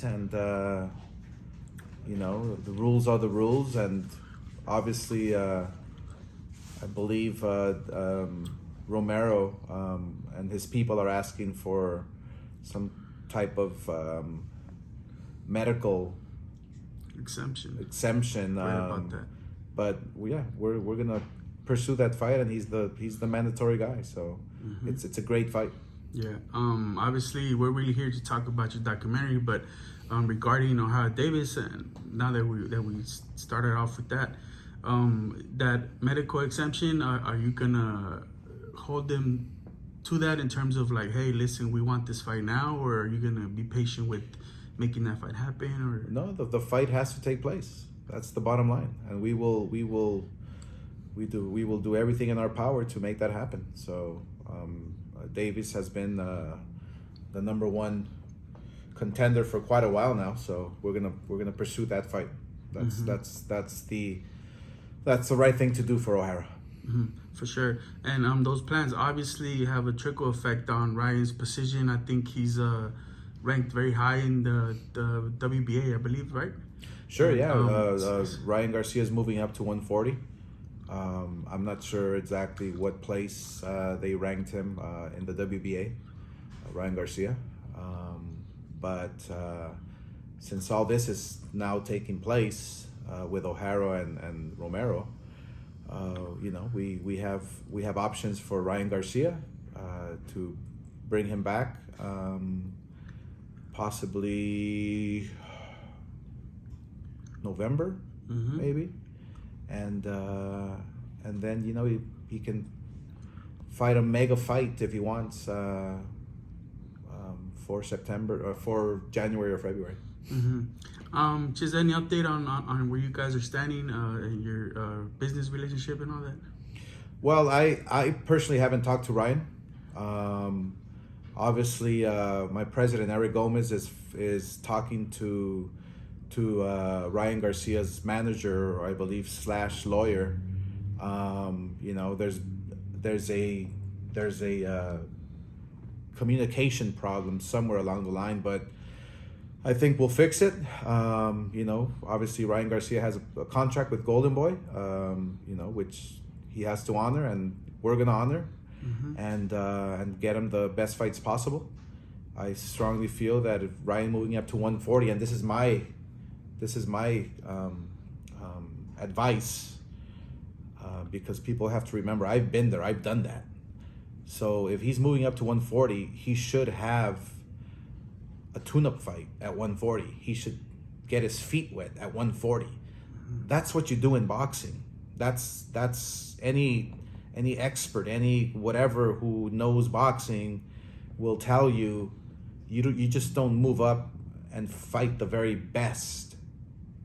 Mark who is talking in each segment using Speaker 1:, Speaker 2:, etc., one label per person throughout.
Speaker 1: and the rules are the rules, and obviously I believe Romero and his people are asking for some type of medical exemption.
Speaker 2: Right about that.
Speaker 1: But yeah, we're gonna pursue that fight, and he's the mandatory guy. So it's a great fight.
Speaker 2: Yeah. Obviously, we're really here to talk about your documentary, but regarding Ohio Davis, and now that we started off with that, that medical exemption, are you gonna hold them to that in terms of like, hey, listen, we want this fight now, or are you gonna be patient with making that fight happen? Or
Speaker 1: no, the fight has to take place. That's the bottom line, and we will do everything in our power to make that happen. So Davis has been the number one contender for quite a while now. So we're gonna pursue that fight. That's the right thing to do for O'Hara.
Speaker 2: For sure. And those plans obviously have a trickle effect on Ryan's position. I think he's ranked very high in the WBA, I believe, right?
Speaker 1: Sure, yeah. Ryan Garcia is moving up to 140. I'm not sure exactly what place they ranked him in the WBA, Ryan Garcia. But since all this is now taking place with O'Hara and Romero, we have options for Ryan Garcia to bring him back, possibly November, maybe, and then he can fight a mega fight if he wants for September or for January or February.
Speaker 2: Just any update on where you guys are standing in your business relationship and all that?
Speaker 1: Well, I personally haven't talked to Ryan. Obviously, my president Eric Gomez is talking to Ryan Garcia's manager, or I believe / lawyer. There's a communication problem somewhere along the line, but I think we'll fix it. Obviously Ryan Garcia has a contract with Golden Boy, which he has to honor, and we're gonna honor, and get him the best fights possible. I strongly feel that if Ryan moving up to 140, and this is my advice, because people have to remember, I've been there, I've done that. So if he's moving up to 140, he should have a tune-up fight at 140. He should get his feet wet at 140. That's what you do in boxing. That's any expert, any whatever who knows boxing will tell you, you just don't move up and fight the very best.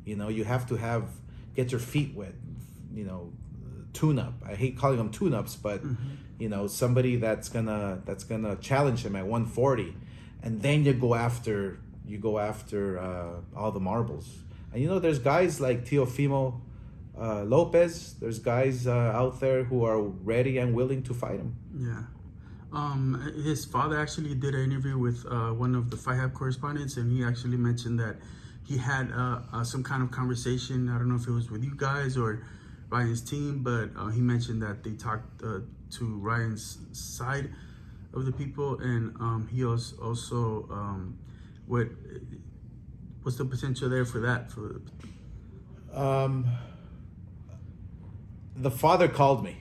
Speaker 1: You have to get your feet wet, tune-up. I hate calling them tune-ups, but somebody that's gonna challenge him at 140, and then you go after all the marbles. And there's guys like Teofimo Lopez. There's guys out there who are ready and willing to fight him.
Speaker 2: Yeah. His father actually did an interview with one of the FightHype correspondents, and he actually mentioned that he had some kind of conversation. I don't know if it was with you guys or Ryan's team, but he mentioned that they talked to Ryan's side of the people, and he also what's the potential there for that?
Speaker 1: The father called me,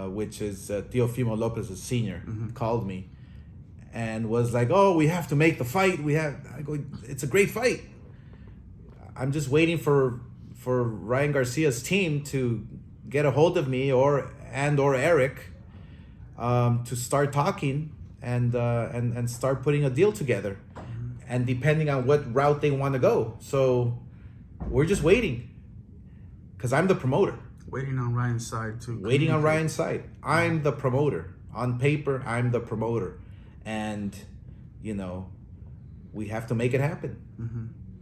Speaker 1: which is Teofimo Lopez, a senior, called me and was like, "Oh, we have to make the fight. I go, it's a great fight. I'm just waiting for Ryan Garcia's team to get a hold of me or Eric to start talking and start putting a deal together, and depending on what route they want to go. So we're just waiting, because I'm the promoter.
Speaker 2: Waiting on Ryan's side to
Speaker 1: Waiting on Ryan's side. I'm the promoter. On paper, I'm the promoter. And, we have to make it happen.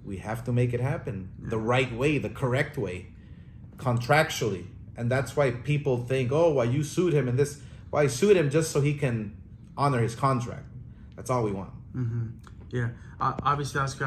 Speaker 1: We have to make it happen the right way, the correct way, contractually. And that's why people think, oh, why you sued him and this. Well, I sued him just so he can honor his contract. That's all we want.
Speaker 2: Yeah, obviously, Oscar,